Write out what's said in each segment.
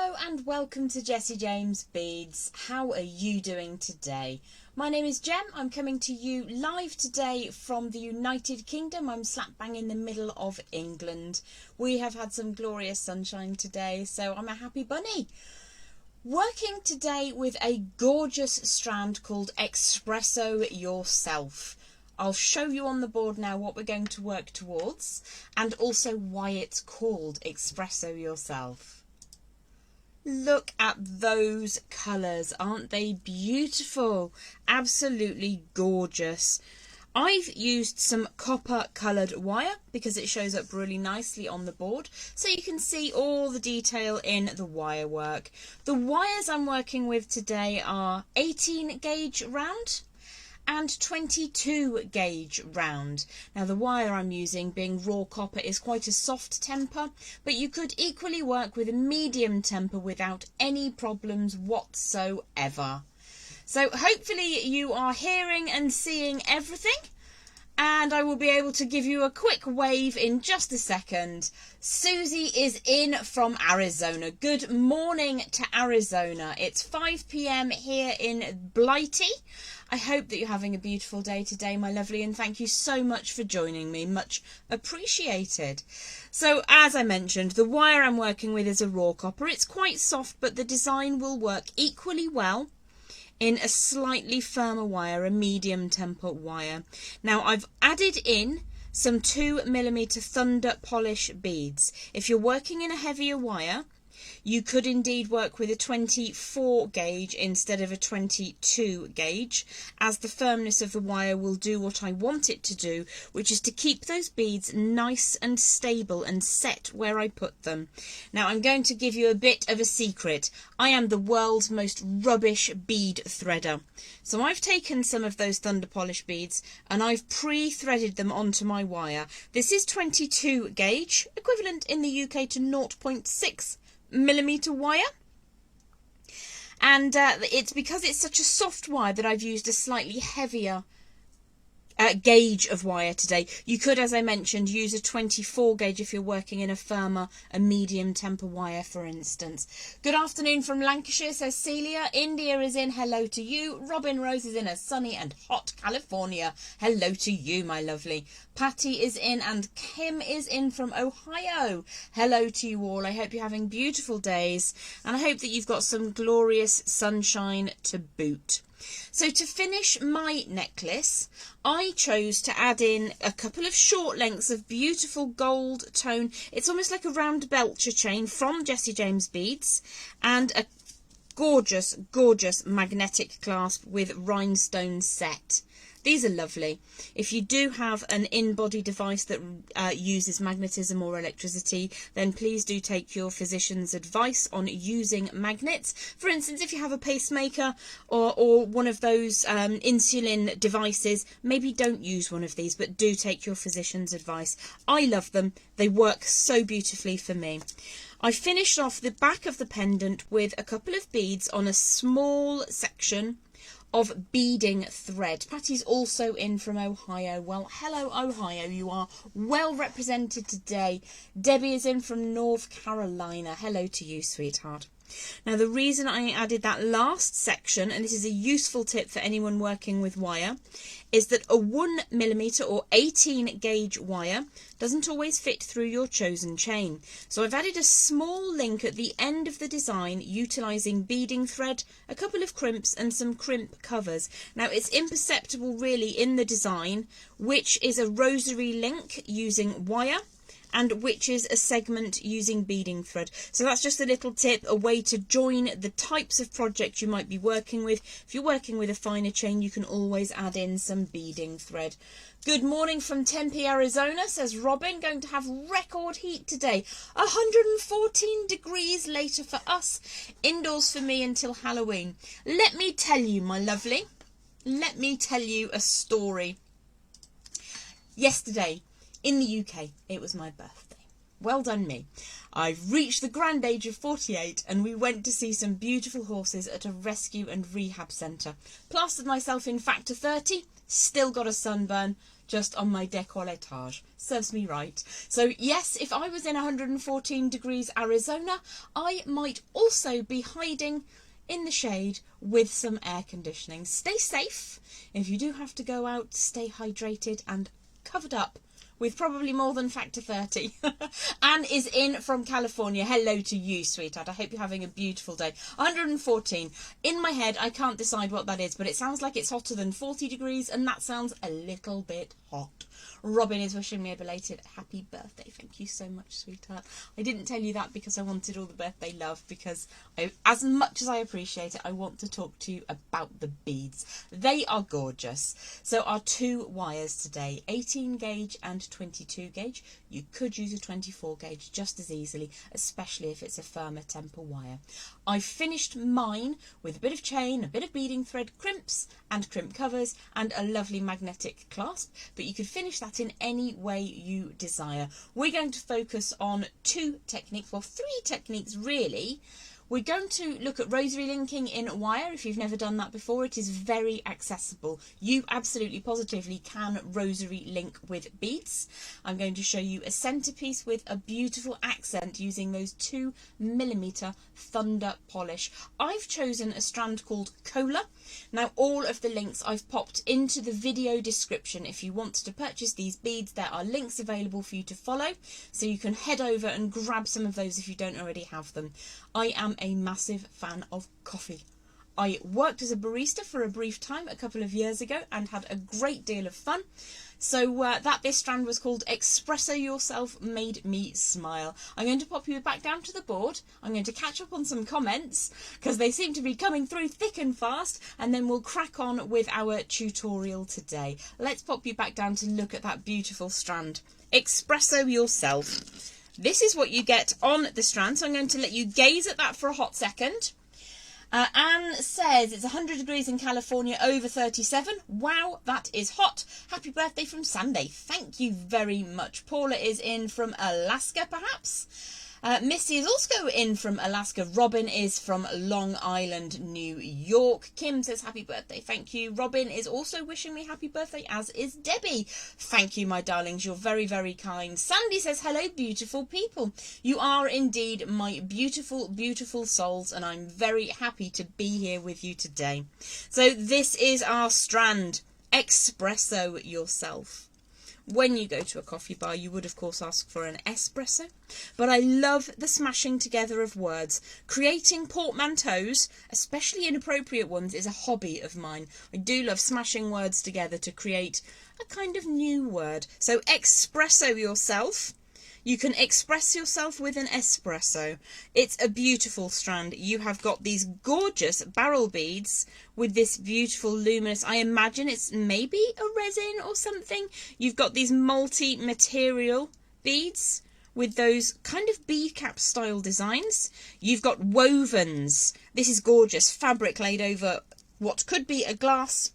Hello and welcome to Jessie James Beads. How are you doing today? My name is Jem. I'm coming to you live today from the United Kingdom. I'm slap bang in the middle of England. We have had some glorious sunshine today, so I'm a happy bunny. Working today with a gorgeous strand called Expresso Yourself. I'll show you on the board now what we're going to work towards and also why it's called Expresso Yourself. Look at those colours, aren't they beautiful? Absolutely gorgeous. I've used some copper coloured wire because it shows up really nicely on the board, so you can see all the detail in the wire work. The wires I'm working with today are 18 gauge round and 22 gauge round. Now the wire I'm using, being raw copper, is quite a soft temper, but you could equally work with a medium temper without any problems whatsoever. So hopefully you are hearing and seeing everything, and I will be able to give you a quick wave in just a second. Susie is in from Arizona. Good morning to Arizona. It's 5 p.m. here in Blighty. I hope that you're having a beautiful day today, my lovely, and thank you so much for joining me. Much appreciated. So, as I mentioned, the wire I'm working with is a raw copper. It's quite soft, but the design will work equally well in a slightly firmer wire, a medium temper wire. Now I've added in some 2mm thunder polish beads. If you're working in a heavier wire, you could indeed work with a 24 gauge instead of a 22 gauge, as the firmness of the wire will do what I want it to do, which is to keep those beads nice and stable and set where I put them. Now I'm going to give you a bit of a secret. I am the world's most rubbish bead threader. So I've taken some of those thunder polish beads and I've pre-threaded them onto my wire. This is 22 gauge, equivalent in the UK to 0.6mm wire, and it's because it's such a soft wire that I've used a slightly heavier gauge of wire today. You could, as I mentioned, use a 24 gauge if you're working in a firmer, a medium temper wire, for instance. Good afternoon from Lancashire, says Celia. India is in, hello to you. Robin Rose is in a sunny and hot California. Hello to you, my lovely. Patty is in and Kim is in from Ohio. Hello to you all. I hope you're having beautiful days and I hope that you've got some glorious sunshine to boot. So to finish my necklace, I chose to add in a couple of short lengths of beautiful gold tone. It's almost like a round belcher chain from Jessie James Beads, and a gorgeous, gorgeous magnetic clasp with rhinestone set. These are lovely. If you do have an in-body device that uses magnetism or electricity, then please do take your physician's advice on using magnets. For instance, if you have a pacemaker or one of those insulin devices, maybe don't use one of these, but do take your physician's advice. I love them. They work so beautifully for me. I finished off the back of the pendant with a couple of beads on a small section of beading thread. Patty's also in from Ohio. Well, hello Ohio, you are well represented today. Debbie is in from North Carolina. Hello to you, sweetheart. Now the reason I added that last section, and this is a useful tip for anyone working with wire, is that a 1mm or 18 gauge wire doesn't always fit through your chosen chain. So I've added a small link at the end of the design utilising beading thread, a couple of crimps and some crimp covers. Now it's imperceptible really in the design which is a rosary link using wire and which is a segment using beading thread. So that's just a little tip, a way to join the types of projects you might be working with. If you're working with a finer chain, you can always add in some beading thread. Good morning from Tempe, Arizona, says Robin. Going to have record heat today. 114 degrees later for us. Indoors for me until Halloween. Let me tell you, my lovely, let me tell you a story. Yesterday, in the UK, it was my birthday. Well done me. I've reached the grand age of 48 and we went to see some beautiful horses at a rescue and rehab centre. Plastered myself in factor 30, still got a sunburn. just on my décolletage. Serves me right. So yes, if I was in 114 degrees Arizona, I might also be hiding in the shade with some air conditioning. Stay safe. If you do have to go out, stay hydrated and covered up with probably more than factor 30. Anne is in from California. Hello to you, sweetheart. I hope you're having a beautiful day. 114. In my head, I can't decide what that is, but it sounds like it's hotter than 40 degrees, and that sounds a little bit hot. Robin is wishing me a belated happy birthday. Thank you so much, sweetheart. I didn't tell you that because I wanted all the birthday love, because as much as I appreciate it, I want to talk to you about the beads. They are gorgeous. So our 2 wires today, 18 gauge and 22 gauge. You could use a 24 gauge just as easily, especially if it's a firmer temple wire. I finished mine with a bit of chain, a bit of beading thread, crimps and crimp covers, and a lovely magnetic clasp, but you could finish that in any way you desire. We're going to focus on 2 techniques, well 3 techniques really. We're going to look at rosary linking in wire. If you've never done that before, it is very accessible. You absolutely positively can rosary link with beads. I'm going to show you a centerpiece with a beautiful accent using those 2mm thunder polish. I've chosen a strand called Cola. Now all of the links I've popped into the video description. If you want to purchase these beads, there are links available for you to follow, so you can head over and grab some of those if you don't already have them. I am a massive fan of coffee. I worked as a barista for a brief time a couple of years ago and had a great deal of fun. So this strand was called Expresso Yourself made me smile. I'm going to pop you back down to the board. I'm going to catch up on some comments because they seem to be coming through thick and fast, and then we'll crack on with our tutorial today. Let's pop you back down to look at that beautiful strand. Expresso Yourself. This is what you get on the strand, so I'm going to let you gaze at that for a hot second. Anne says it's 100 degrees in California, over 37. Wow, that is hot. Happy birthday from Sunday. Thank you very much. Paula is in from Alaska, perhaps. Missy is also in from Alaska. Robin is from Long Island, New York. Kim says happy birthday. Thank you. Robin is also wishing me happy birthday, as is Debbie. Thank you, my darlings. You're very, very kind. Sandy says hello, beautiful people. You are indeed my beautiful, beautiful souls, and I'm very happy to be here with you today. So this is our strand. Expresso Yourself. When you go to a coffee bar, you would of course ask for an espresso, but I love the smashing together of words. Creating portmanteaus, especially inappropriate ones, is a hobby of mine. I do love smashing words together to create a kind of new word. So Expresso Yourself. You can express yourself with an espresso. It's a beautiful strand. You have got these gorgeous barrel beads with this beautiful luminous, I imagine it's maybe a resin or something. You've got these multi-material beads with those kind of bead cap style designs. You've got wovens. This is gorgeous. Fabric laid over what could be a glass,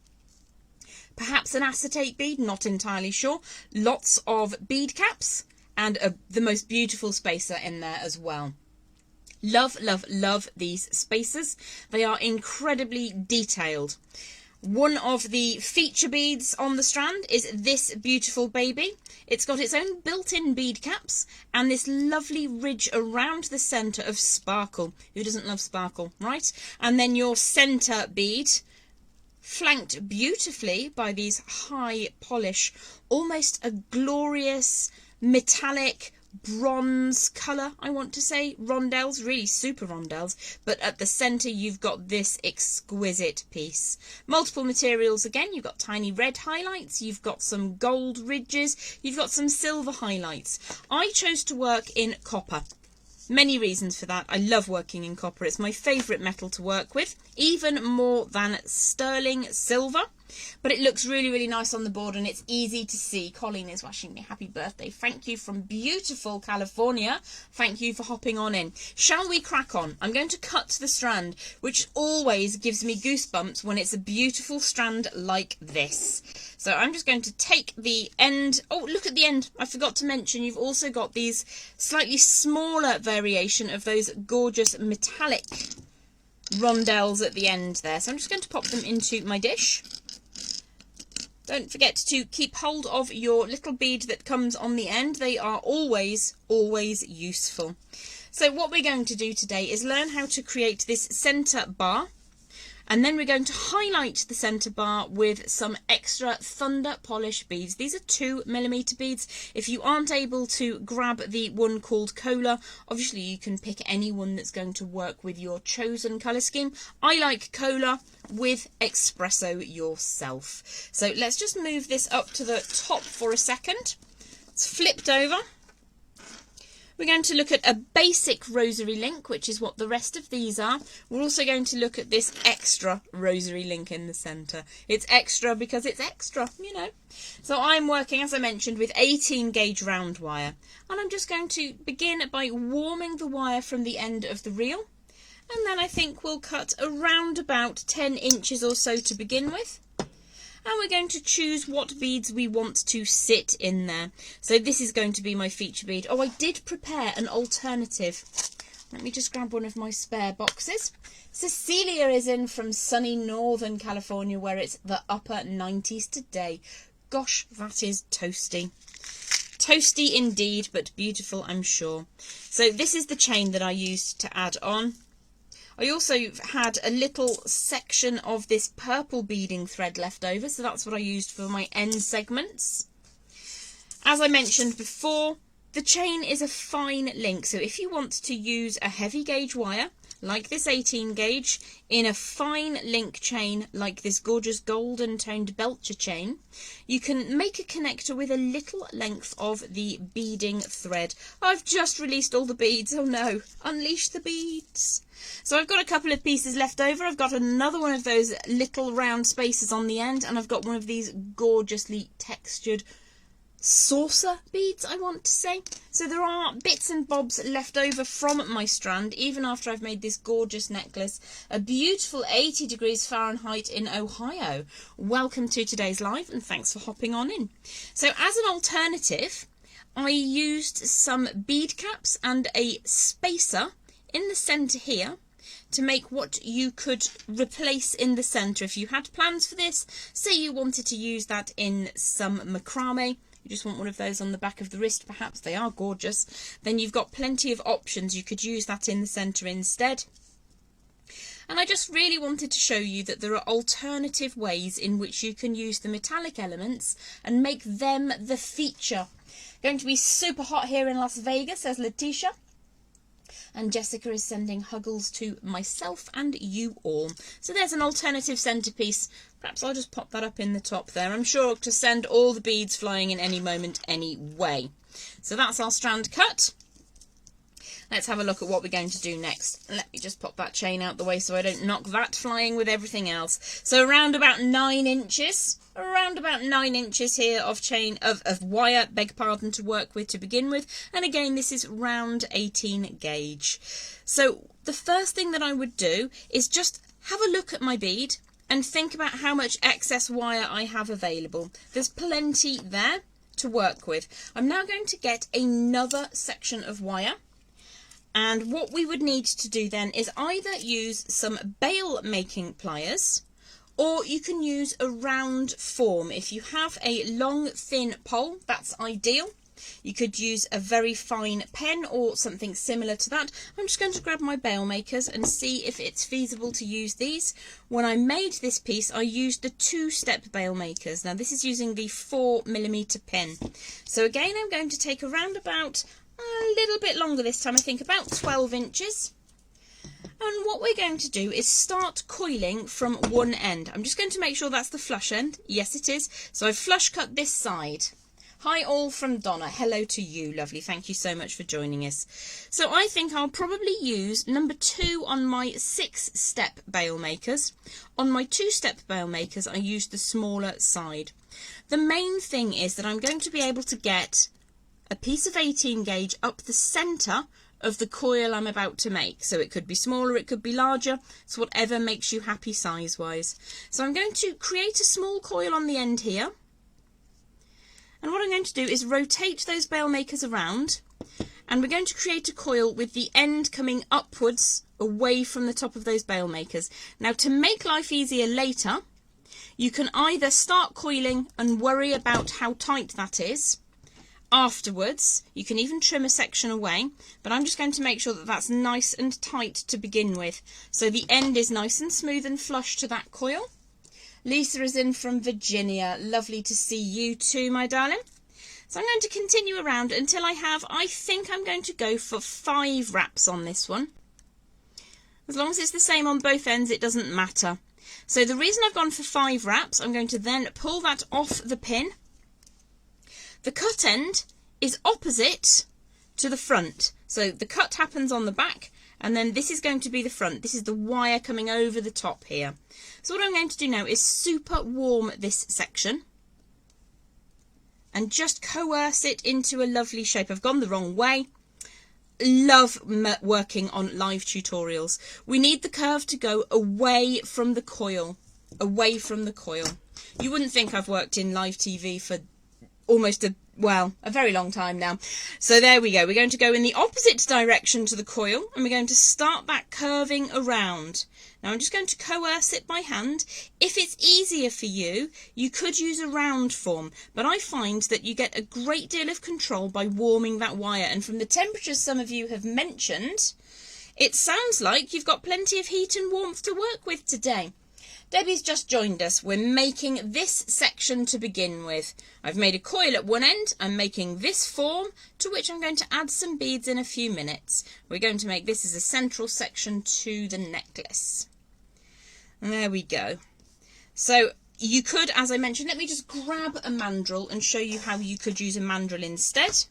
perhaps an acetate bead, not entirely sure. Lots of bead caps. And the most beautiful spacer in there as well. Love, love, love these spacers. They are incredibly detailed. One of the feature beads on the strand is this beautiful baby. It's got its own built-in bead caps and this lovely ridge around the centre of sparkle. Who doesn't love sparkle, right? And then your centre bead, flanked beautifully by these high polish, almost a glorious metallic bronze colour, I want to say, rondelles, really super rondelles, but at the centre you've got this exquisite piece. Multiple materials again, you've got tiny red highlights, you've got some gold ridges, you've got some silver highlights. I chose to work in copper. Many reasons for that. I love working in copper. It's my favourite metal to work with, even more than sterling silver. But it looks really, really nice on the board and it's easy to see. Colleen is wishing me happy birthday. Thank you from beautiful California. Thank you for hopping on in. Shall we crack on? I'm going to cut the strand, which always gives me goosebumps when it's a beautiful strand like this. So I'm just going to take the end. Oh, look at the end. I forgot to mention you've also got these slightly smaller variation of those gorgeous metallic rondelles at the end there. So I'm just going to pop them into my dish. Don't forget to keep hold of your little bead that comes on the end. They are always, always useful. So what we're going to do today is learn how to create this centre bar. And then we're going to highlight the centre bar with some extra thunder polish beads. These are 2mm beads. If you aren't able to grab the one called Cola, obviously you can pick any one that's going to work with your chosen colour scheme. I like Cola with Expresso yourself. So let's just move this up to the top for a second. It's flipped over. We're going to look at a basic rosary link, which is what the rest of these are. We're also going to look at this extra rosary link in the centre. It's extra because it's extra, you know. So I'm working, as I mentioned, with 18 gauge round wire. And I'm just going to begin by warming the wire from the end of the reel. And then I think we'll cut around about 10 inches or so to begin with. And we're going to choose what beads we want to sit in there. So this is going to be my feature bead. Oh, I did prepare an alternative. Let me just grab one of my spare boxes. Cecilia is in from sunny Northern California, where it's the upper 90s today. Gosh, that is toasty. Toasty indeed, but beautiful, I'm sure. So this is the chain that I used to add on. I also had a little section of this purple beading thread left over, so that's what I used for my end segments. As I mentioned before, the chain is a fine link, so if you want to use a heavy gauge wire, like this 18 gauge, in a fine link chain like this gorgeous golden toned Belcher chain, you can make a connector with a little length of the beading thread. I've just released all the beads, oh no, unleash the beads. So I've got a couple of pieces left over. I've got another one of those little round spaces on the end, and I've got one of these gorgeously textured saucer beads, I want to say. So there are bits and bobs left over from my strand, even after I've made this gorgeous necklace. A beautiful 80 degrees Fahrenheit in Ohio. Welcome to today's live, and thanks for hopping on in. So as an alternative, I used some bead caps and a spacer in the centre here to make what you could replace in the centre. If you had plans for this, say you wanted to use that in some macrame, you just want one of those on the back of the wrist perhaps, they are gorgeous, then you've got plenty of options. You could use that in the centre instead. And I just really wanted to show you that there are alternative ways in which you can use the metallic elements and make them the feature. Going to be super hot here in Las Vegas, says Letitia. And Jessica is sending huggles to myself and you all. So there's an alternative centrepiece. Perhaps I'll just pop that up in the top there. I'm sure to send all the beads flying in any moment anyway. So that's our strand cut. Let's have a look at what we're going to do next. Let me just pop that chain out the way so I don't knock that flying with everything else. So around about 9 inches. Around about 9 inches here of chain of wire, beg pardon, to work with to begin with. And again, this is round 18 gauge. So the first thing that I would do is just have a look at my bead and think about how much excess wire I have available. There's plenty there to work with. I'm now going to get another section of wire. And what we would need to do then is either use some bail making pliers, or you can use a round form. If you have a long thin pole, that's ideal. You could use a very fine pen or something similar to that. I'm just going to grab my bail makers and see if it's feasible to use these. When I made this piece, I used the 2-step bail makers. Now this is using the 4mm pin. So again, I'm going to take around about a little bit longer this time, I think about 12 inches. And what we're going to do is start coiling from one end. I'm just going to make sure that's the flush end. Yes, it is. So I've flush cut this side. Hi all from Donna. Hello to you, lovely. Thank you so much for joining us. So I think I'll probably use number 2 on my 6-step bail makers. On my 2-step bail makers, I used the smaller side. The main thing is that I'm going to be able to get a piece of 18 gauge up the centre of the coil I'm about to make. So it could be smaller, it could be larger, it's whatever makes you happy size wise. So I'm going to create a small coil on the end here, and what I'm going to do is rotate those bail makers around, and we're going to create a coil with the end coming upwards away from the top of those bail makers. Now to make life easier later, You can either start coiling and worry about how tight that is afterwards. You can even trim a section away, but I'm just going to make sure that that's nice and tight to begin with, so the end is nice and smooth and flush to that coil. Lisa is in from Virginia. Lovely to see you too, my darling. So I'm going to continue around until I think I'm going to go for 5 wraps on this one. As long as it's the same on both ends, it doesn't matter. So the reason I've gone for 5 wraps, I'm going to then pull that off the pin. The cut end is opposite to the front. So the cut happens on the back, and then this is going to be the front. This is the wire coming over the top here. So what I'm going to do now is super warm this section and just coerce it into a lovely shape. I've gone the wrong way. Love working on live tutorials. We need the curve to go away from the coil. Away from the coil. You wouldn't think I've worked in live TV for almost a very long time now. So there we go. We're going to go in the opposite direction to the coil, and we're going to start that curving around. Now I'm just going to coerce it by hand. If it's easier for you, you could use a round form, but I find that you get a great deal of control by warming that wire, and from the temperatures some of you have mentioned, it sounds like you've got plenty of heat and warmth to work with today. Debbie's just joined us. We're making this section to begin with. I've made a coil at one end. I'm making this form, to which I'm going to add some beads in a few minutes. We're going to make this as a central section to the necklace. There we go. So you could, as I mentioned, let me just grab a mandrel and show you how you could use a mandrel instead.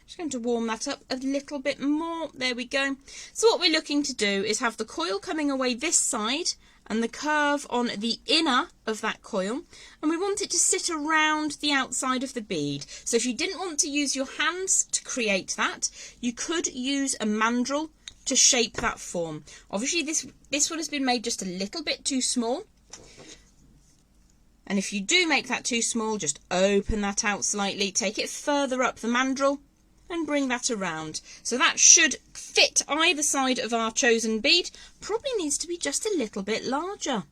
Just going to warm that up a little bit more. There we go. So what we're looking to do is have the coil coming away this side and the curve on the inner of that coil, and we want it to sit around the outside of the bead. So if you didn't want to use your hands to create that, you could use a mandrel to shape that form. Obviously this one has been made just a little bit too small, and if you do make that too small, just open that out slightly, take it further up the mandrel and bring that around. So that should fit either side of our chosen bead. Probably needs to be just a little bit larger.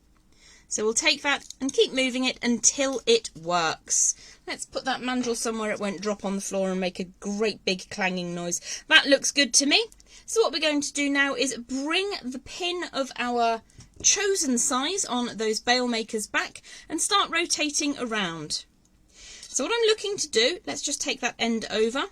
So we'll take that and keep moving it until it works. Let's put that mandrel somewhere it won't drop on the floor and make a great big clanging noise. That looks good to me. So what we're going to do now is bring the pin of our chosen size on those bail makers back and start rotating around. So what I'm looking to do, let's just take that end over,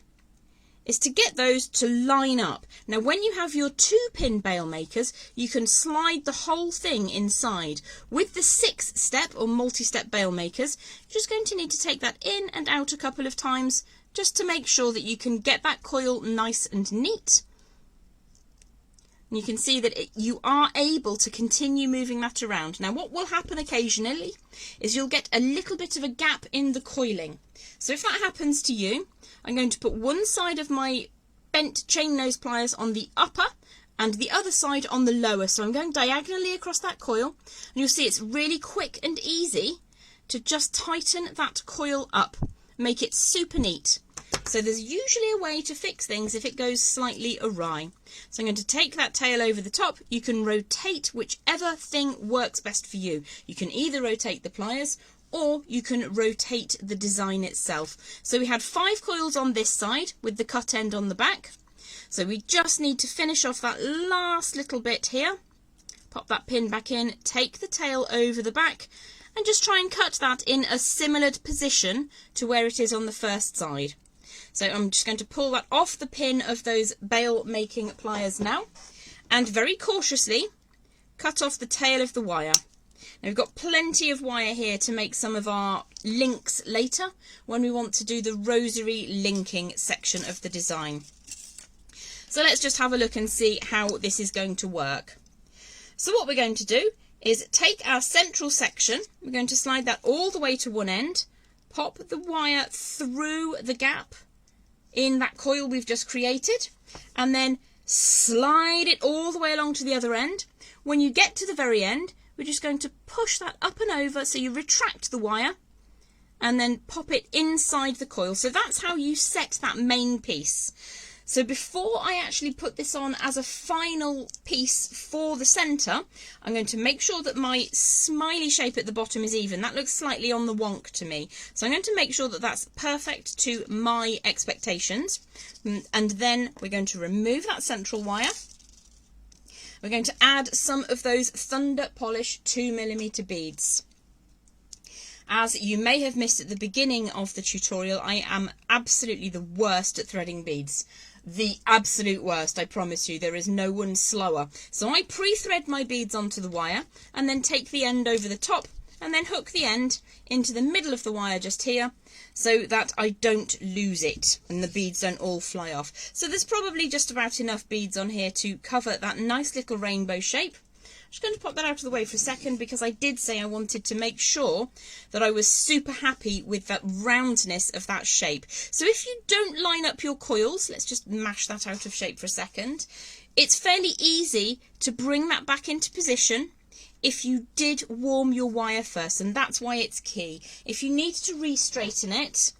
is to get those to line up. Now when you have your 2-pin bail makers, you can slide the whole thing inside. With the 6-step or multi-step bail makers, you're just going to need to take that in and out a couple of times just to make sure that you can get that coil nice and neat. And you can see that you are able to continue moving that around. Now what will happen occasionally is you'll get a little bit of a gap in the coiling. So if that happens to you, I'm going to put one side of my bent chain nose pliers on the upper and the other side on the lower. So I'm going diagonally across that coil, and you'll see it's really quick and easy to just tighten that coil up, make it super neat. So there's usually a way to fix things if it goes slightly awry. So I'm going to take that tail over the top. You can rotate whichever thing works best for you. You can either rotate the pliers or you can rotate the design itself. So we had 5 coils on this side with the cut end on the back. So we just need to finish off that last little bit here. Pop that pin back in, take the tail over the back, and just try and cut that in a similar position to where it is on the first side. So I'm just going to pull that off the pin of those bail making pliers now, and very cautiously cut off the tail of the wire. Now we've got plenty of wire here to make some of our links later when we want to do the rosary linking section of the design. So let's just have a look and see how this is going to work. So what we're going to do is take our central section, we're going to slide that all the way to one end, pop the wire through the gap in that coil we've just created, and then slide it all the way along to the other end. When you get to the very end, we're just going to push that up and over, so you retract the wire and then pop it inside the coil. So that's how you set that main piece. So before I actually put this on as a final piece for the centre, I'm going to make sure that my smiley shape at the bottom is even. That looks slightly on the wonk to me. So I'm going to make sure that that's perfect to my expectations. And then we're going to remove that central wire. We're going to add some of those Thunder Polish 2mm beads. As you may have missed at the beginning of the tutorial, I am absolutely the worst at threading beads. The absolute worst, I promise you. There is no one slower. So I pre-thread my beads onto the wire and then take the end over the top and then hook the end into the middle of the wire just here so that I don't lose it and the beads don't all fly off. So there's probably just about enough beads on here to cover that nice little rainbow shape. I'm just going to pop that out of the way for a second because I did say I wanted to make sure that I was super happy with that roundness of that shape. So if you don't line up your coils, let's just mash that out of shape for a second. It's fairly easy to bring that back into position if you did warm your wire first, and that's why it's key. If you need to re-straighten it,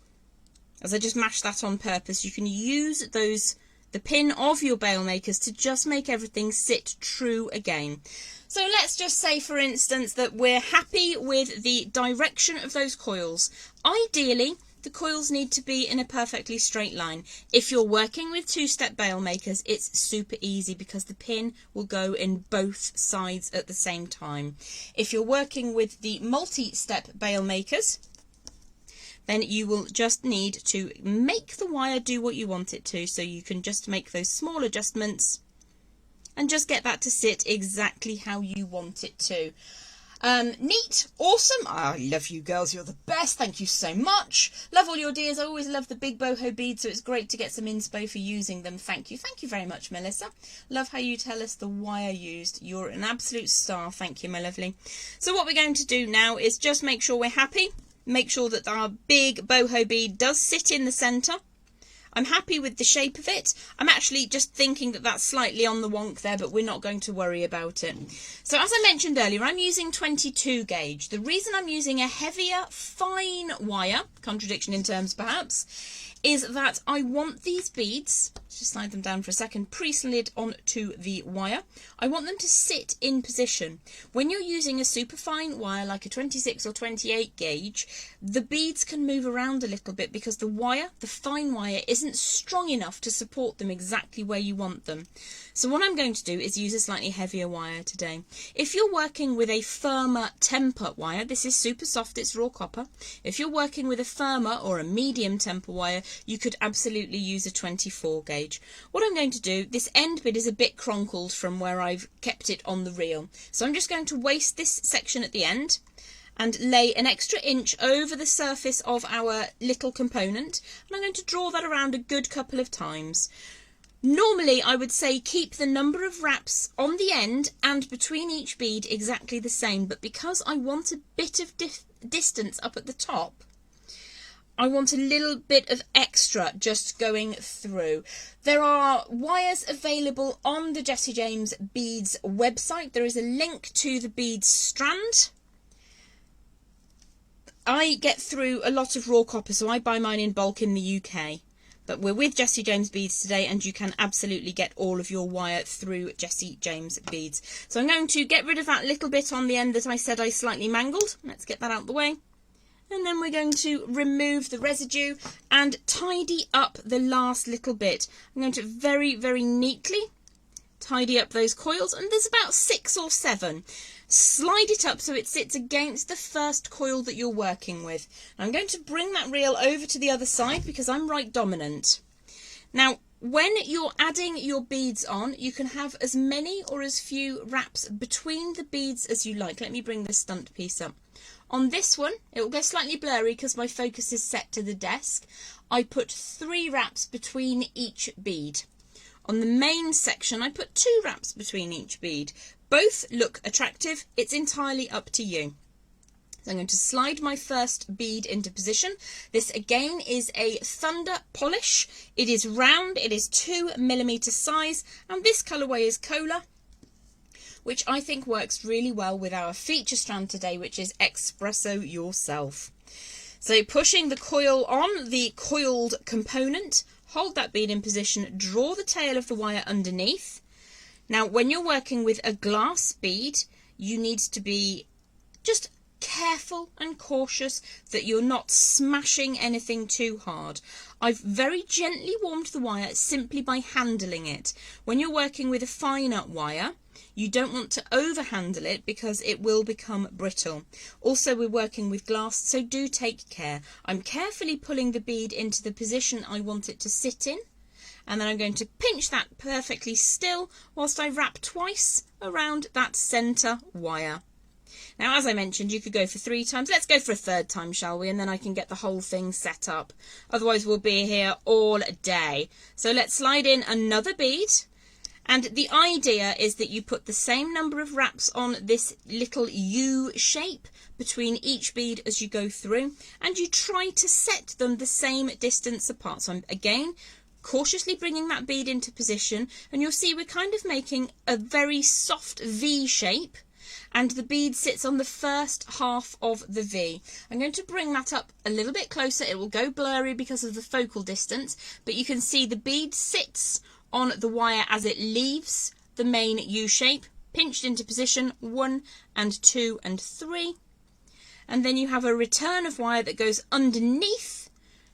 as I just mashed that on purpose, you can use the pin of your bail makers to just make everything sit true again. So let's just say, for instance, that we're happy with the direction of those coils. Ideally, the coils need to be in a perfectly straight line. If you're working with two-step bail makers, it's super easy because the pin will go in both sides at the same time. If you're working with the multi-step bail makers, then you will just need to make the wire do what you want it to. So you can just make those small adjustments and just get that to sit exactly how you want it to. Neat, awesome. I love you girls, you're the best. Thank you so much. Love all your dears. I always love the big boho beads, so it's great to get some inspo for using them. Thank you very much, Melissa. Love how you tell us the wire used. You're an absolute star. Thank you, my lovely. So what we're going to do now is just make sure we're happy. Make sure that our big boho bead does sit in the centre. I'm happy with the shape of it. I'm actually just thinking that that's slightly on the wonk there, but we're not going to worry about it. So as I mentioned earlier, I'm using 22 gauge. The reason I'm using a heavier, fine wire, contradiction in terms perhaps, is that I want these beads, let's just slide them down for a second, pre-slid onto the wire. I want them to sit in position. When you're using a super fine wire like a 26 or 28 gauge, the beads can move around a little bit because the wire, the fine wire, isn't strong enough to support them exactly where you want them. So what I'm going to do is use a slightly heavier wire today. If you're working with a firmer temper wire, this is super soft, it's raw copper. If you're working with a firmer or a medium temper wire, you could absolutely use a 24 gauge. What I'm going to do, this end bit is a bit cronkled from where I've kept it on the reel. So I'm just going to waste this section at the end and lay an extra inch over the surface of our little component. And I'm going to draw that around a good couple of times. Normally, I would say keep the number of wraps on the end and between each bead exactly the same, but because I want a bit of distance up at the top, I want a little bit of extra just going through. There are wires available on the Jessie James Beads website. There is a link to the beads strand. I get through a lot of raw copper, so I buy mine in bulk in the UK. But we're with Jessie James Beads today, and you can absolutely get all of your wire through Jessie James Beads. So I'm going to get rid of that little bit on the end that I said I slightly mangled. Let's get that out of the way. And then we're going to remove the residue and tidy up the last little bit. I'm going to very, very neatly tidy up those coils, and there's about 6 or 7. Slide it up so it sits against the first coil that you're working with. I'm going to bring that reel over to the other side because I'm right dominant. Now, when you're adding your beads on, you can have as many or as few wraps between the beads as you like. Let me bring this stunt piece up. On this one, it will go slightly blurry because my focus is set to the desk. I put 3 wraps between each bead. On the main section, I put 2 wraps between each bead. Both look attractive. It's entirely up to you. So I'm going to slide my first bead into position. This again is a Thunder Polish. It is round, it is 2mm size, and this colourway is Cola, which I think works really well with our feature strand today, which is Expresso Yourself. So pushing the coil on the coiled component, hold that bead in position, draw the tail of the wire underneath. Now, when you're working with a glass bead, you need to be just careful and cautious that you're not smashing anything too hard. I've very gently warmed the wire simply by handling it. When you're working with a finer wire, you don't want to overhandle it because it will become brittle. Also, we're working with glass, so do take care. I'm carefully pulling the bead into the position I want it to sit in, and then I'm going to pinch that perfectly still whilst I wrap twice around that centre wire. Now, as I mentioned, you could go for 3 times. Let's go for a 3rd time, shall we? And then I can get the whole thing set up. Otherwise, we'll be here all day. So let's slide in another bead. And the idea is that you put the same number of wraps on this little U shape between each bead as you go through. And you try to set them the same distance apart. So I'm, again, cautiously bringing that bead into position. And you'll see we're kind of making a very soft V shape. And the bead sits on the first half of the V. I'm going to bring that up a little bit closer. It will go blurry because of the focal distance, but you can see the bead sits on the wire as it leaves the main U shape, pinched into position 1 and 2 and 3. And then you have a return of wire that goes underneath,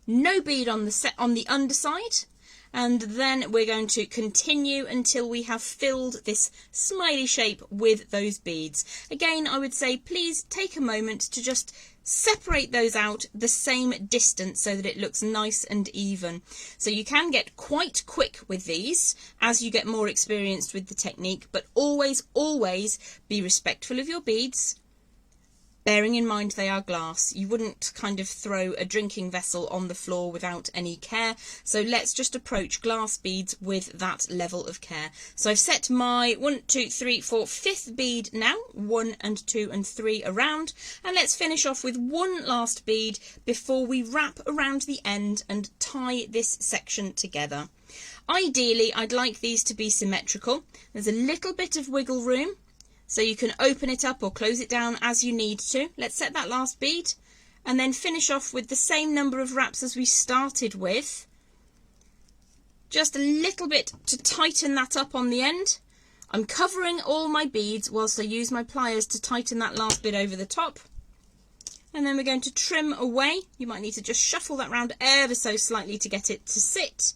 no bead on the underside. And then we're going to continue until we have filled this smiley shape with those beads. Again, I would say please take a moment to just separate those out the same distance so that it looks nice and even. So you can get quite quick with these as you get more experienced with the technique, but always, always be respectful of your beads. Bearing in mind they are glass, you wouldn't kind of throw a drinking vessel on the floor without any care. So let's just approach glass beads with that level of care. So I've set my 1, 2, 3, 4, 5th bead now, 1 and 2 and 3 around. And let's finish off with one last bead before we wrap around the end and tie this section together. Ideally, I'd like these to be symmetrical. There's a little bit of wiggle room, so you can open it up or close it down as you need to. Let's set that last bead and then finish off with the same number of wraps as we started with. Just a little bit to tighten that up on the end. I'm covering all my beads whilst I use my pliers to tighten that last bit over the top. And then we're going to trim away. You might need to just shuffle that round ever so slightly to get it to sit.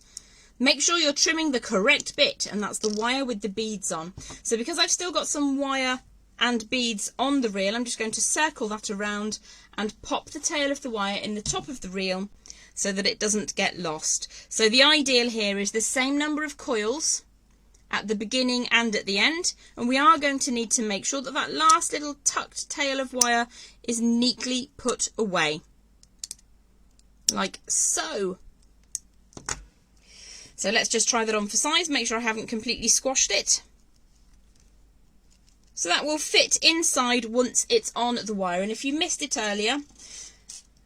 Make sure you're trimming the correct bit, and that's the wire with the beads on. So because I've still got some wire and beads on the reel, I'm just going to circle that around and pop the tail of the wire in the top of the reel so that it doesn't get lost. So the ideal here is the same number of coils at the beginning and at the end, and we are going to need to make sure that that last little tucked tail of wire is neatly put away, like so. So let's just try that on for size, make sure I haven't completely squashed it. So that will fit inside once it's on the wire. And if you missed it earlier,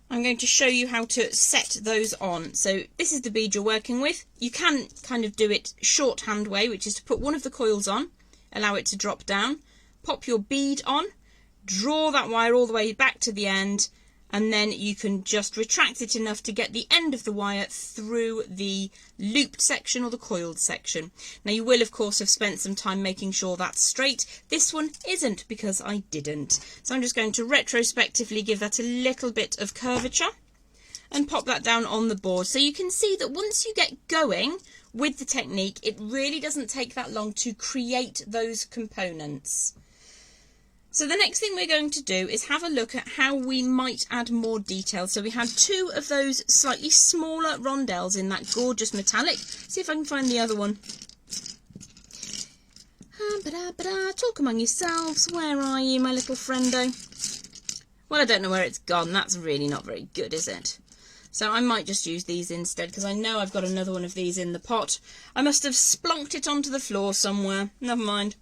I'm going to show you how to set those on. So this is the bead you're working with. You can kind of do it shorthand way, which is to put one of the coils on, allow it to drop down, pop your bead on, draw that wire all the way back to the end, and then you can just retract it enough to get the end of the wire through the looped section or the coiled section. Now you will of course have spent some time making sure that's straight. This one isn't because I didn't. So I'm just going to retrospectively give that a little bit of curvature and pop that down on the board. So you can see that once you get going with the technique, it really doesn't take that long to create those components. So the next thing we're going to do is have a look at how we might add more detail. So we had 2 of those slightly smaller rondelles in that gorgeous metallic. See if I can find the other one. Talk among yourselves. Where are you, my little friendo? Well, I don't know where it's gone. That's really not very good, is it? So I might just use these instead because I know I've got another one of these in the pot. I must have splonked it onto the floor somewhere. Never mind.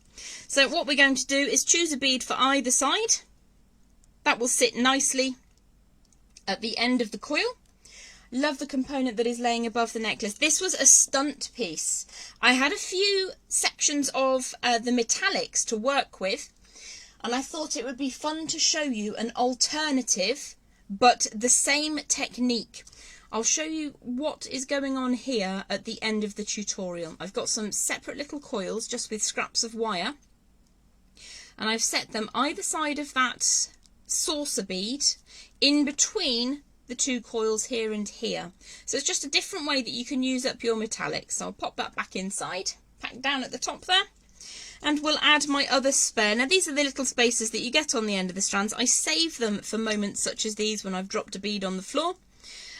So what we're going to do is choose a bead for either side. That will sit nicely at the end of the coil. Love the component that is laying above the necklace. This was a stunt piece. I had a few sections of the metallics to work with, and I thought it would be fun to show you an alternative but the same technique. I'll show you what is going on here at the end of the tutorial. I've got some separate little coils just with scraps of wire, and I've set them either side of that saucer bead in between the two coils here and here. So it's just a different way that you can use up your metallics. So I'll pop that back inside, back down at the top there, and we'll add my other spare. Now these are the little spaces that you get on the end of the strands. I save them for moments such as these when I've dropped a bead on the floor.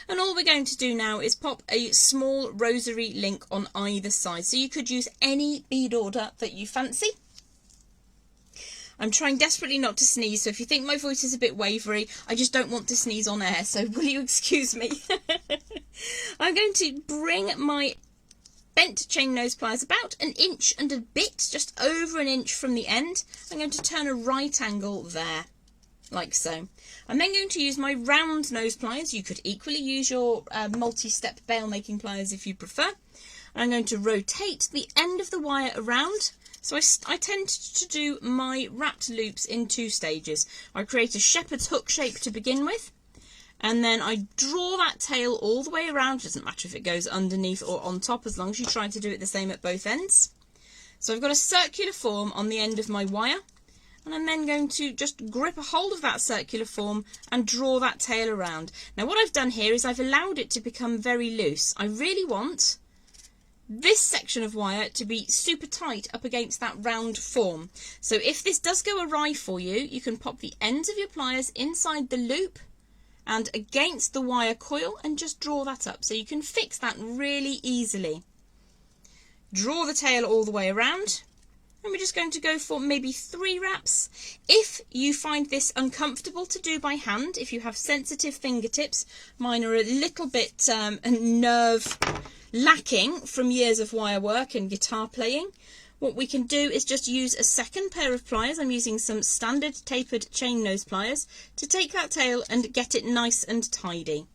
And all we're going to do now is pop a small rosary link on either side. So you could use any bead order that you fancy. I'm trying desperately not to sneeze, so if you think my voice is a bit wavery, I just don't want to sneeze on air, so will you excuse me? I'm going to bring my bent chain nose pliers about an inch and a bit, just over an inch from the end. I'm going to turn a right angle there, like so. I'm then going to use my round nose pliers. You could equally use your multi-step bail making pliers if you prefer. I'm going to rotate the end of the wire around. So I tend to do my wrapped loops in 2 stages. I create a shepherd's hook shape to begin with, and then I draw that tail all the way around. It doesn't matter if it goes underneath or on top, as long as you try to do it the same at both ends. So I've got a circular form on the end of my wire, and I'm then going to just grip a hold of that circular form and draw that tail around. Now what I've done here is I've allowed it to become very loose. I really want this section of wire to be super tight up against that round form. So if this does go awry for you, you can pop the ends of your pliers inside the loop and against the wire coil and just draw that up. So you can fix that really easily. Draw the tail all the way around, and we're just going to go for maybe 3 wraps. If you find this uncomfortable to do by hand, if you have sensitive fingertips, mine are a little bit nerve lacking from years of wire work and guitar playing, what we can do is just use a second pair of pliers. I'm using some standard tapered chain nose pliers to take that tail and get it nice and tidy.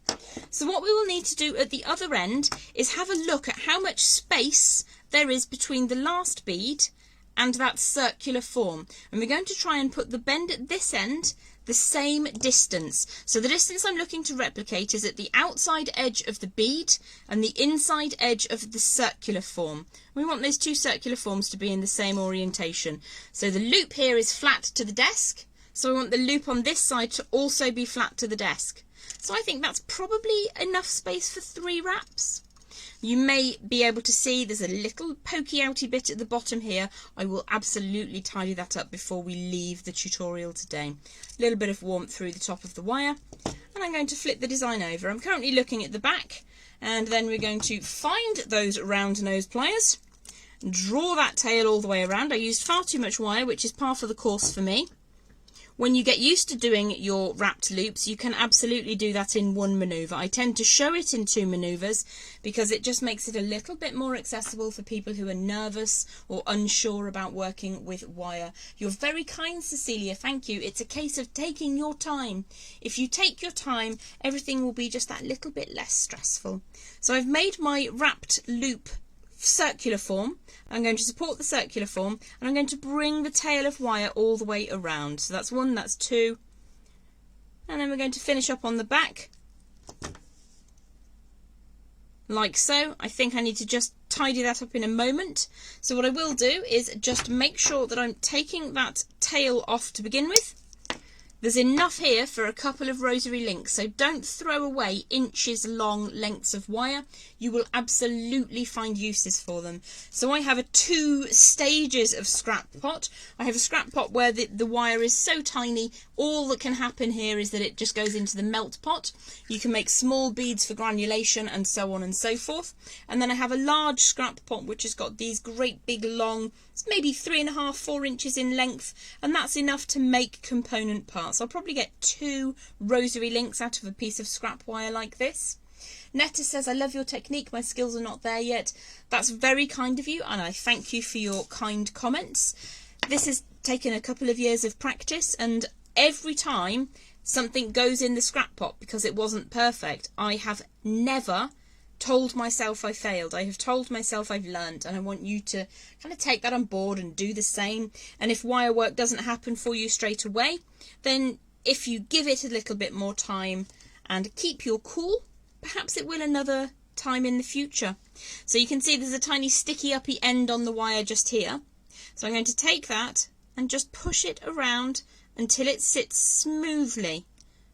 So what we will need to do at the other end is have a look at how much space there is between the last bead and that circular form, and we're going to try and put the bend at this end the same distance. So the distance I'm looking to replicate is at the outside edge of the bead and the inside edge of the circular form. We want those 2 circular forms to be in the same orientation. So the loop here is flat to the desk, so I want the loop on this side to also be flat to the desk. So I think that's probably enough space for 3 wraps. You may be able to see there's a little pokey outy bit at the bottom here. I will absolutely tidy that up before we leave the tutorial today. A little bit of warmth through the top of the wire, and I'm going to flip the design over. I'm currently looking at the back, and then we're going to find those round nose pliers, draw that tail all the way around. I used far too much wire, which is par for the course for me. When you get used to doing your wrapped loops, you can absolutely do that in 1 manoeuvre. I tend to show it in 2 manoeuvres because it just makes it a little bit more accessible for people who are nervous or unsure about working with wire. You're very kind, Cecilia, thank you. It's a case of taking your time. If you take your time, everything will be just that little bit less stressful. So I've made my wrapped loop circular form. I'm going to support the circular form, and I'm going to bring the tail of wire all the way around. So that's 1, that's 2, and then we're going to finish up on the back like so. I think I need to just tidy that up in a moment. So what I will do is just make sure that I'm taking that tail off to begin with. There's enough here for a couple of rosary links, so don't throw away inches long lengths of wire. You will absolutely find uses for them. So I have 2 stages of scrap pot. I have a scrap pot where the wire is so tiny, all that can happen here is that it just goes into the melt pot. You can make small beads for granulation and so on and so forth. And then I have a large scrap pot which has got these great big long, maybe 3.5, 4 inches in length, and that's enough to make component parts. I'll probably get 2 rosary links out of a piece of scrap wire like this. Netta says, I love your technique, my skills are not there yet. That's very kind of you, and I thank you for your kind comments. This has taken a couple of years of practice, and every time something goes in the scrap pot because it wasn't perfect, I have never told myself I failed. I have told myself I've learned, and I want you to kind of take that on board and do the same. And if wire work doesn't happen for you straight away, then if you give it a little bit more time and keep your cool, perhaps it will another time in the future. So you can see there's a tiny sticky uppy end on the wire just here. So I'm going to take that and just push it around until it sits smoothly.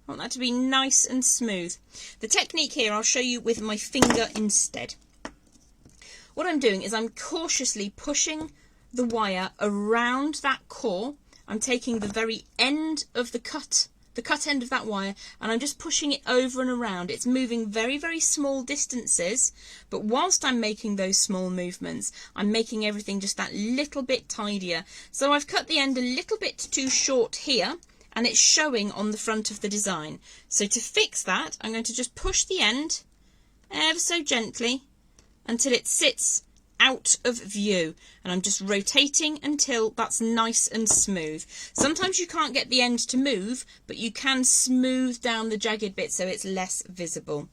I want that to be nice and smooth. The technique here I'll show you with my finger instead. What I'm doing is I'm cautiously pushing the wire around that core. I'm taking the very end of the cut end of that wire, and I'm just pushing it over and around. It's moving very, very small distances, but whilst I'm making those small movements, I'm making everything just that little bit tidier. So I've cut the end a little bit too short here, and it's showing on the front of the design. So to fix that, I'm going to just push the end ever so gently until it sits out of view, and I'm just rotating until that's nice and smooth. Sometimes you can't get the end to move, but you can smooth down the jagged bit so it's less visible.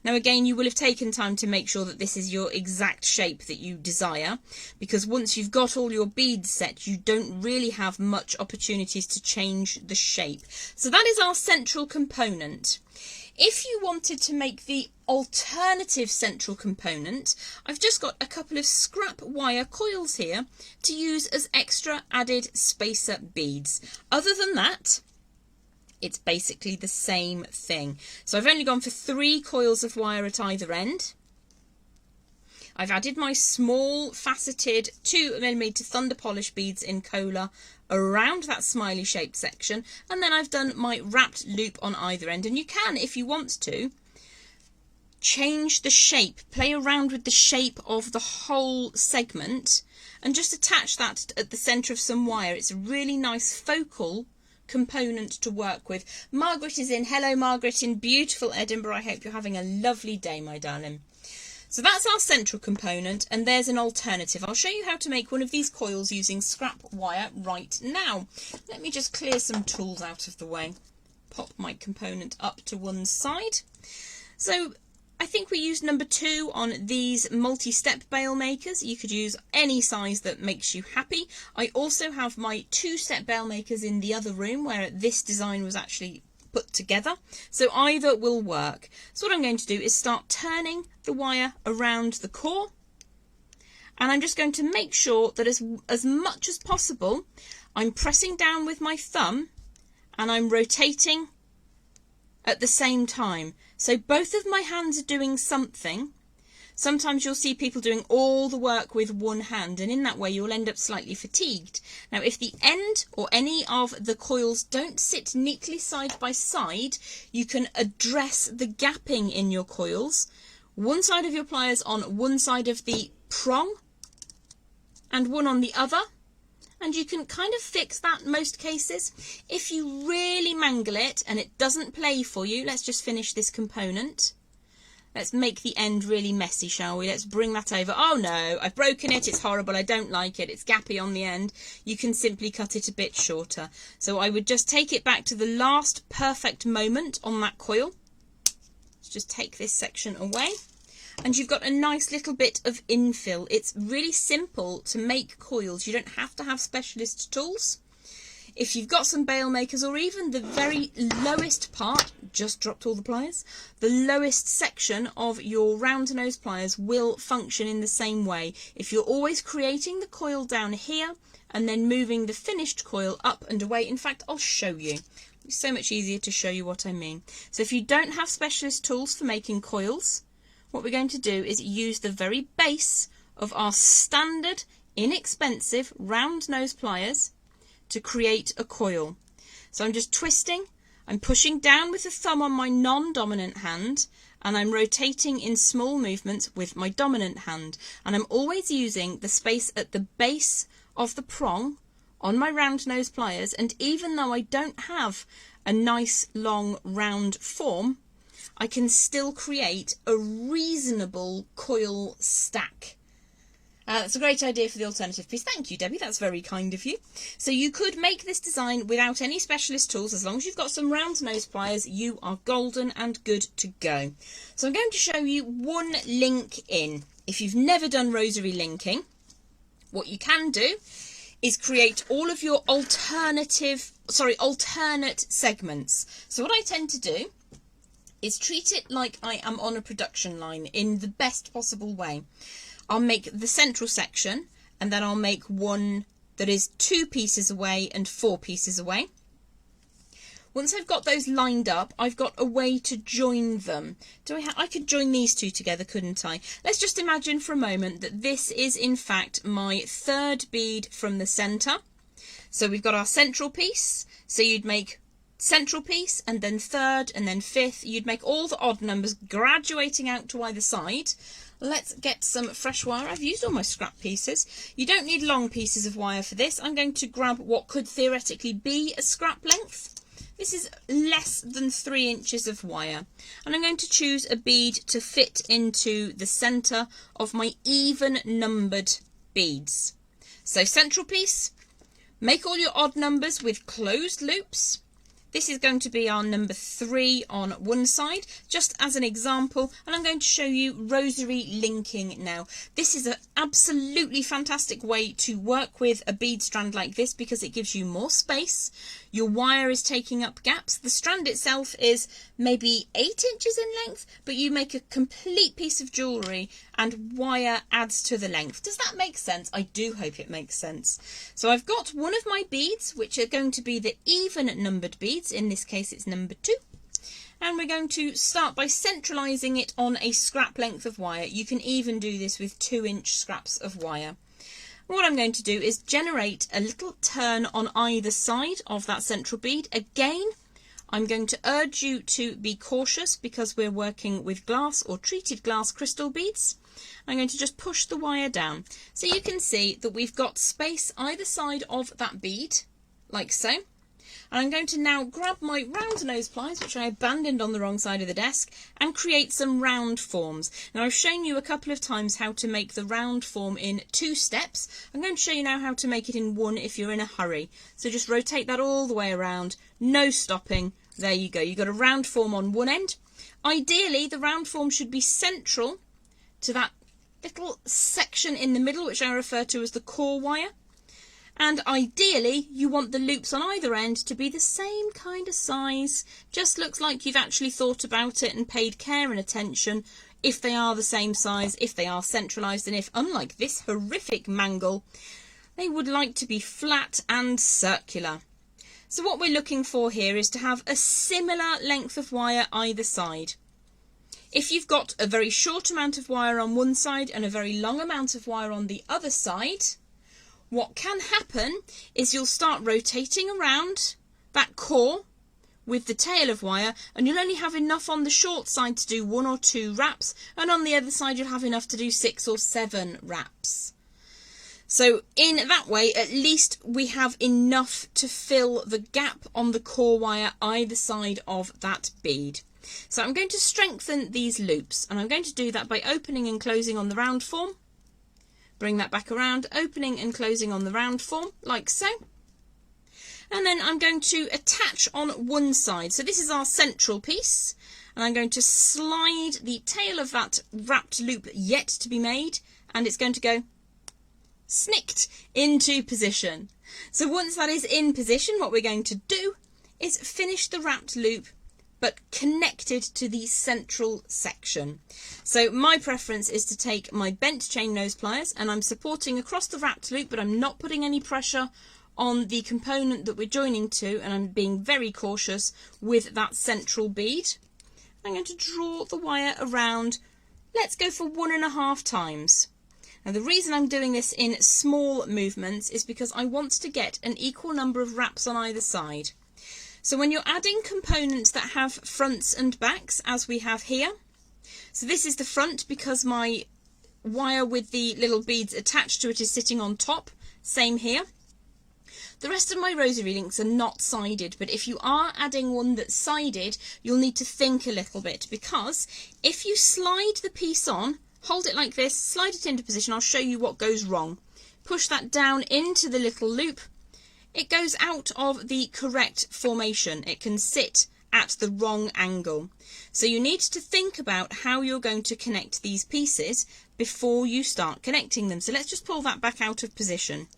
Now again, you will have taken time to make sure that this is your exact shape that you desire, because once you've got all your beads set, you don't really have much opportunities to change the shape. So that is our central component. If you wanted to make the alternative central component, I've just got a couple of scrap wire coils here to use as extra added spacer beads. Other than that, it's basically the same thing. So I've only gone for 3 coils of wire at either end. I've added my small faceted 2mm thunder polish beads in Cola around that smiley shaped section, and then I've done my wrapped loop on either end. And you can, if you want to, change the shape, play around with the shape of the whole segment and just attach that at the centre of some wire. It's a really nice focal component to work with. Margaret is in. Hello Margaret in beautiful Edinburgh. I hope you're having a lovely day, my darling. So that's our central component, and there's an alternative. I'll show you how to make one of these coils using scrap wire right now. Let me just clear some tools out of the way. Pop my component up to one side. So I think we used number 2 on these multi-step bail makers. You could use any size that makes you happy. I also have my 2-step bail makers in the other room where this design was actually put together, so either will work. So what I'm going to do is start turning the wire around the core, and I'm just going to make sure that as much as possible I'm pressing down with my thumb and I'm rotating at the same time. So both of my hands are doing something. Sometimes you'll see people doing all the work with one hand, and in that way you'll end up slightly fatigued. Now if the end or any of the coils don't sit neatly side by side, you can address the gapping in your coils. One side of your pliers on one side of the prong and one on the other, and you can kind of fix that in most cases. If you really mangle it and it doesn't play for you, let's just finish this component. Let's make the end really messy, shall we? Let's bring that over. Oh no, I've broken it. It's horrible. I don't like it. It's gappy on the end. You can simply cut it a bit shorter. So I would just take it back to the last perfect moment on that coil. Let's just take this section away. And you've got a nice little bit of infill. It's really simple to make coils. You don't have to have specialist tools. If you've got some bail makers, or even the very lowest part, just dropped all the pliers, the lowest section of your round nose pliers will function in the same way. If you're always creating the coil down here and then moving the finished coil up and away, in fact, I'll show you. It's so much easier to show you what I mean. So if you don't have specialist tools for making coils, what we're going to do is use the very base of our standard, inexpensive round nose pliers to create a coil. So I'm just twisting, I'm pushing down with the thumb on my non-dominant hand, and I'm rotating in small movements with my dominant hand. And I'm always using the space at the base of the prong on my round nose pliers, and even though I don't have a nice long round form, I can still create a reasonable coil stack. That's a great idea for the alternative piece. Thank you, Debbie. That's very kind of you. So you could make this design without any specialist tools. As long as you've got some round nose pliers, you are golden and good to go. So I'm going to show you one link in. If you've never done rosary linking, what you can do is create all of your alternate segments. So what I tend to do is treat it like I am on a production line in the best possible way. I'll make the central section, and then I'll make one that is 2 pieces away and 4 pieces away. Once I've got those lined up, I've got a way to join them. I could join these two together, couldn't I? Let's just imagine for a moment that this is in fact my 3rd bead from the centre. So we've got our central piece. So you'd make central piece and then 3rd and then 5th. You'd make all the odd numbers graduating out to either side. Let's get some fresh wire. I've used all my scrap pieces. You don't need long pieces of wire for this. I'm going to grab what could theoretically be a scrap length. This is less than 3 inches of wire, and I'm going to choose a bead to fit into the centre of my even numbered beads. So central piece, make all your odd numbers with closed loops. This is going to be our number 3 on one side, just as an example, and I'm going to show you rosary linking now. This is an absolutely fantastic way to work with a bead strand like this because it gives you more space. Your wire is taking up gaps. The strand itself is maybe 8 inches in length, but you make a complete piece of jewellery and wire adds to the length. Does that make sense? I do hope it makes sense. So I've got one of my beads, which are going to be the even numbered beads. In this case, it's number 2. And we're going to start by centralising it on a scrap length of wire. You can even do this with 2-inch scraps of wire. What I'm going to do is generate a little turn on either side of that central bead. Again, I'm going to urge you to be cautious because we're working with glass or treated glass crystal beads. I'm going to just push the wire down. So you can see that we've got space either side of that bead, like so. And I'm going to now grab my round nose pliers, which I abandoned on the wrong side of the desk, and create some round forms. Now I've shown you a couple of times how to make the round form in 2 steps. I'm going to show you now how to make it in 1 if you're in a hurry. So just rotate that all the way around, no stopping. There you go, you've got a round form on one end. Ideally, the round form should be central to that little section in the middle, which I refer to as the core wire. And ideally, you want the loops on either end to be the same kind of size. Just looks like you've actually thought about it and paid care and attention if they are the same size, if they are centralised, and if, unlike this horrific mangle, they would like to be flat and circular. So what we're looking for here is to have a similar length of wire either side. If you've got a very short amount of wire on one side and a very long amount of wire on the other side, what can happen is you'll start rotating around that core with the tail of wire, and you'll only have enough on the short side to do 1 or 2 wraps, and on the other side you'll have enough to do 6 or 7 wraps. So in that way, at least we have enough to fill the gap on the core wire either side of that bead. So I'm going to strengthen these loops, and I'm going to do that by opening and closing on the round form. Bring that back around, opening and closing on the round form, like so. And then I'm going to attach on one side. So this is our central piece, and I'm going to slide the tail of that wrapped loop yet to be made, and it's going to go snicked into position. So once that is in position, what we're going to do is finish the wrapped loop but connected to the central section. So my preference is to take my bent chain nose pliers, and I'm supporting across the wrapped loop, but I'm not putting any pressure on the component that we're joining to, and I'm being very cautious with that central bead. I'm going to draw the wire around. Let's go for 1.5 times. Now the reason I'm doing this in small movements is because I want to get an equal number of wraps on either side. So when you're adding components that have fronts and backs, as we have here, so this is the front because my wire with the little beads attached to it is sitting on top, same here. The rest of my rosary links are not sided, but if you are adding one that's sided, you'll need to think a little bit, because if you slide the piece on, hold it like this, slide it into position, I'll show you what goes wrong. Push that down into the little loop. It goes out of the correct formation. It can sit at the wrong angle. So you need to think about how you're going to connect these pieces before you start connecting them. So let's just pull that back out of position.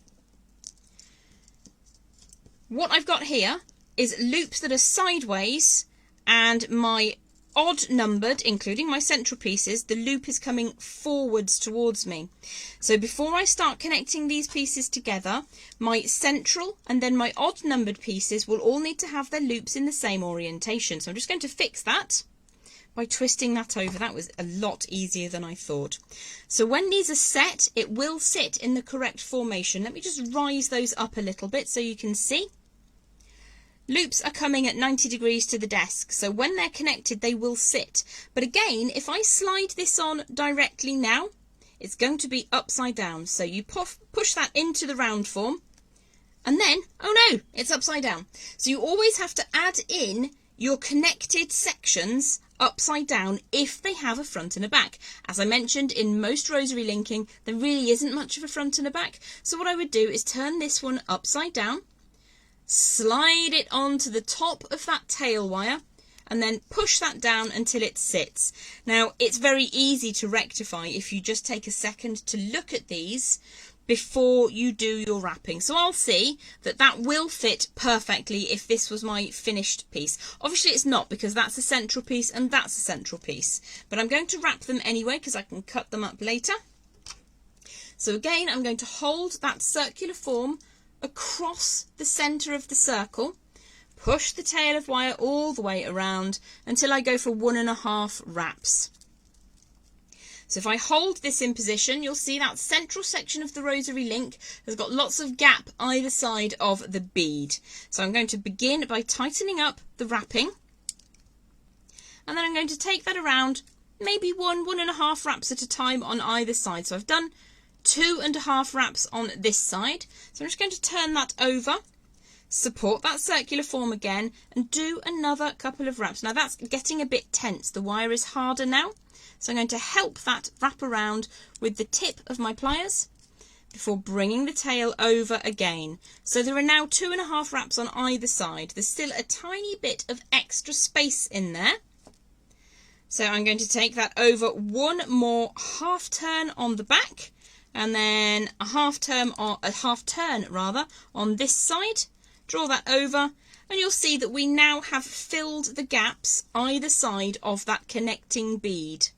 What I've got here is loops that are sideways, and my odd numbered, including my central pieces, the loop is coming forwards towards me. So before I start connecting these pieces together, my central and then my odd numbered pieces will all need to have their loops in the same orientation. So I'm just going to fix that by twisting that over. That was a lot easier than I thought. So when these are set, it will sit in the correct formation. Let me just rise those up a little bit so you can see. Loops are coming at 90 degrees to the desk, so when they're connected they will sit. But again, if I slide this on directly now, it's going to be upside down. So you push that into the round form, and then, oh no, it's upside down. So you always have to add in your connected sections upside down if they have a front and a back. As I mentioned, in most rosary linking, there really isn't much of a front and a back. So what I would do is turn this one upside down, slide it onto the top of that tail wire, and then push that down until it sits. Now, it's very easy to rectify if you just take a second to look at these before you do your wrapping. So I'll see that that will fit perfectly if this was my finished piece. Obviously it's not, because that's a central piece and that's a central piece. But I'm going to wrap them anyway because I can cut them up later. So again, I'm going to hold that circular form across the centre of the circle, push the tail of wire all the way around until I go for 1.5 wraps. So if I hold this in position, you'll see that central section of the rosary link has got lots of gap either side of the bead. So I'm going to begin by tightening up the wrapping, and then I'm going to take that around maybe 1.5 wraps at a time on either side. So I've done 2.5 wraps on this side. So I'm just going to turn that over, support that circular form again, and do another couple of wraps. Now that's getting a bit tense. The wire is harder now. So I'm going to help that wrap around with the tip of my pliers before bringing the tail over again. So there are now 2.5 wraps on either side. There's still a tiny bit of extra space in there. So I'm going to take that over one more half turn on the back, and then a half turn on this side. Draw that over, and you'll see that we now have filled the gaps either side of that connecting bead.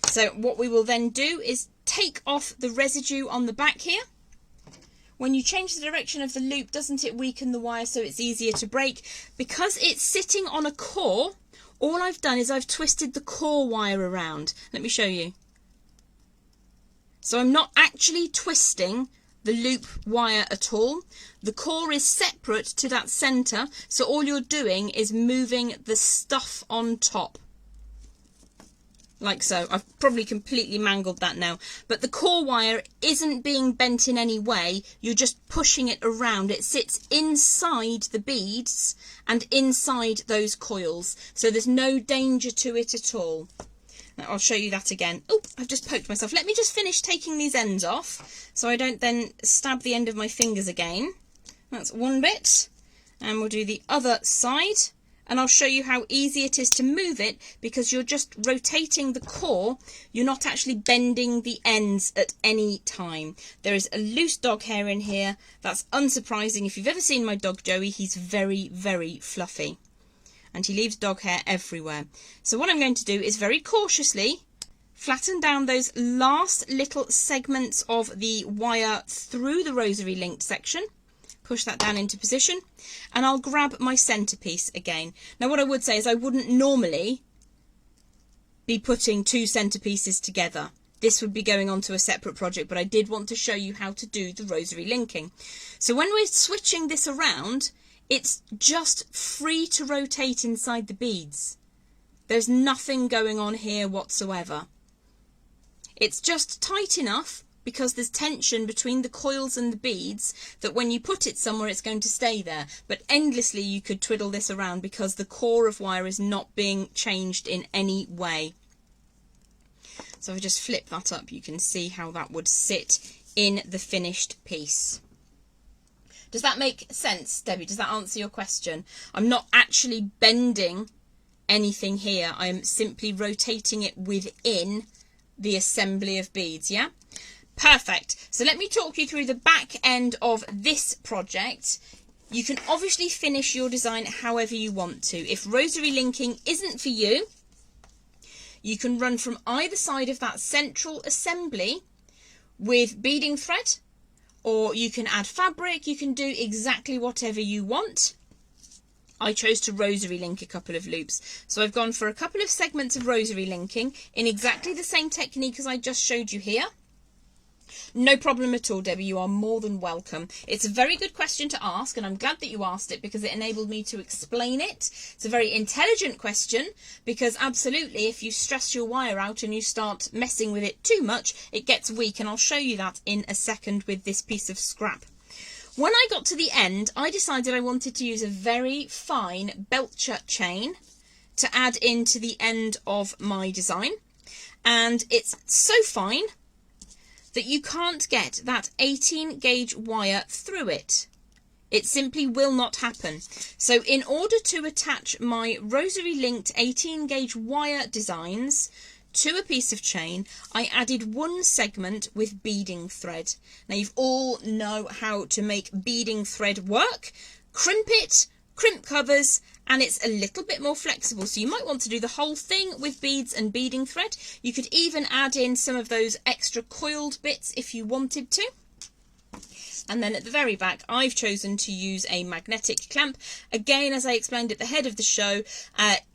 So what we will then do is take off the residue on the back here. When you change the direction of the loop, doesn't it weaken the wire so it's easier to break? Because it's sitting on a core, all I've done is I've twisted the core wire around. Let me show you. So I'm not actually twisting the loop wire at all. The core is separate to that centre, so all you're doing is moving the stuff on top. Like so. I've probably completely mangled that now. But the core wire isn't being bent in any way. You're just pushing it around. It sits inside the beads and inside those coils. So there's no danger to it at all. Now I'll show you that again. Oh, I've just poked myself. Let me just finish taking these ends off so I don't then stab the end of my fingers again. That's one bit. And we'll do the other side. And I'll show you how easy it is to move it because you're just rotating the core. You're not actually bending the ends at any time. There is a loose dog hair in here. That's unsurprising. If you've ever seen my dog Joey, he's very, very fluffy. And he leaves dog hair everywhere. So what I'm going to do is very cautiously flatten down those last little segments of the wire through the rosary linked section. Push that down into position, and I'll grab my centerpiece again. Now what I would say is I wouldn't normally be putting two centerpieces together. This would be going on to a separate project, but I did want to show you how to do the rosary linking. So when we're switching this around, it's just free to rotate inside the beads. There's nothing going on here whatsoever. It's just tight enough because there's tension between the coils and the beads that when you put it somewhere it's going to stay there. But endlessly you could twiddle this around because the core of wire is not being changed in any way. So if I just flip that up, you can see how that would sit in the finished piece. Does that make sense, Debbie? Does that answer your question? I'm not actually bending anything here. I am simply rotating it within the assembly of beads, yeah? Perfect. So let me talk you through the back end of this project. You can obviously finish your design however you want to. If rosary linking isn't for you, You can run from either side of that central assembly with beading thread, or you can add fabric. You can do exactly whatever you want. I chose to rosary link a couple of loops. So I've gone for a couple of segments of rosary linking in exactly the same technique as I just showed you here. No problem at all, Debbie. You are more than welcome. It's a very good question to ask, and I'm glad that you asked it because it enabled me to explain it. It's a very intelligent question because absolutely, if you stress your wire out and you start messing with it too much, it gets weak, and I'll show you that in a second with this piece of scrap. When I got to the end, I decided I wanted to use a very fine belcher chain to add into the end of my design, and it's so fine that you can't get that 18 gauge wire through it. It simply will not happen. So in order to attach my rosary linked 18 gauge wire designs to a piece of chain, I added one segment with beading thread. Now you all know how to make beading thread work. Crimp it, crimp covers, and it's a little bit more flexible, so you might want to do the whole thing with beads and beading thread. You could even add in some of those extra coiled bits if you wanted to. And then at the very back, I've chosen to use a magnetic clamp. Again, as I explained at the head of the show,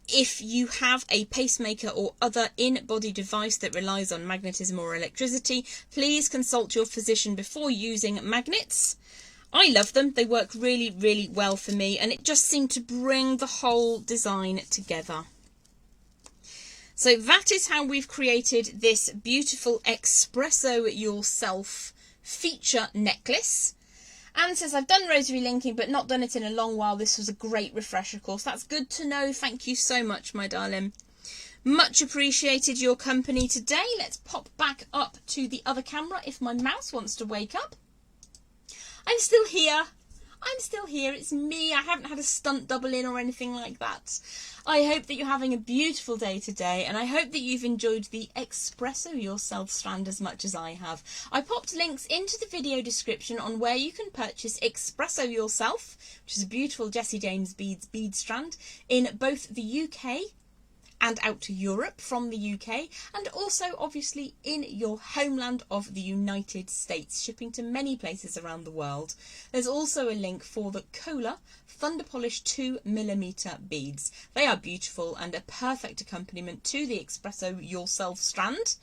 if you have a pacemaker or other in-body device that relies on magnetism or electricity, please consult your physician before using magnets. I love them. They work really, really well for me, and it just seemed to bring the whole design together. So that is how we've created this beautiful Expresso Yourself feature necklace. Anne says, I've done rosary linking but not done it in a long while. This was a great refresher course. That's good to know. Thank you so much, my darling. Much appreciated your company today. Let's pop back up to the other camera if my mouse wants to wake up. I'm still here. I'm still here. It's me. I haven't had a stunt double in or anything like that. I hope that you're having a beautiful day today, and I hope that you've enjoyed the Expresso Yourself strand as much as I have. I popped links into the video description on where you can purchase Expresso Yourself, which is a beautiful Jessie James beads bead strand, in both the UK and out to Europe from the UK, and also obviously in your homeland of the United States, shipping to many places around the world. There's also a link for the Kohler Thunder Polish 2mm beads. They are beautiful and a perfect accompaniment to the Expresso Yourself strand.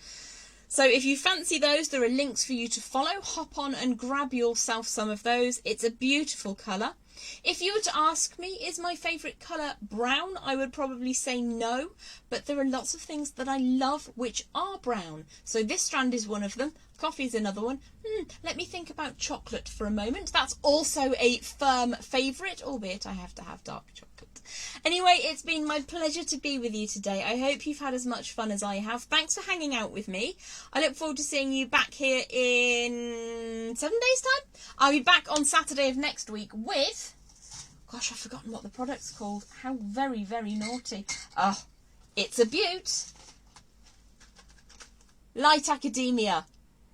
So if you fancy those, there are links for you to follow. Hop on and grab yourself some of those. It's a beautiful colour. If you were to ask me, is my favourite colour brown? I would probably say no, but there are lots of things that I love which are brown. So this strand is one of them. Coffee is another one. Let me think about chocolate for a moment. That's also a firm favourite, albeit I have to have dark chocolate. Anyway, it's been my pleasure to be with you today. I hope you've had as much fun as I have. Thanks for hanging out with me. I look forward to seeing you back here in 7 days' time. I'll be back on Saturday of next week with... Gosh, I've forgotten what the product's called. How very, very naughty. Oh, it's a beaut. Light Academia.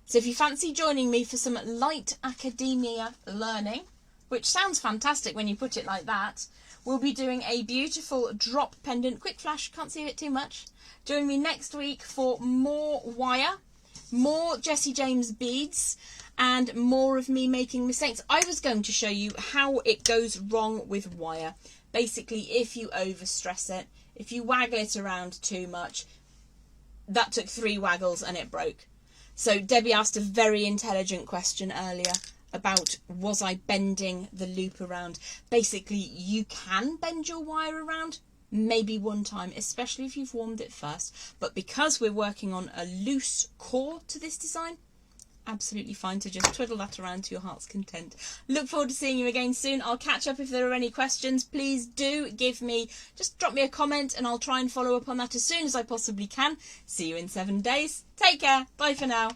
So if you fancy joining me for some light academia learning, which sounds fantastic when you put it like that, we'll be doing a beautiful drop pendant. Quick flash, can't see it too much. Join me next week for more wire, more Jessie James beads, and more of me making mistakes. I was going to show you how it goes wrong with wire. Basically, if you overstress it, if you waggle it around too much, that took 3 waggles and it broke. So Debbie asked a very intelligent question earlier about was I bending the loop around. Basically, you can bend your wire around, maybe one time, especially if you've warmed it first. But because we're working on a loose core to this design, absolutely fine to just twiddle that around to your heart's content. Look forward to seeing you again soon. I'll catch up if there are any questions. Please do just drop me a comment and I'll try and follow up on that as soon as I possibly can. See you in 7 days. Take care. Bye for now.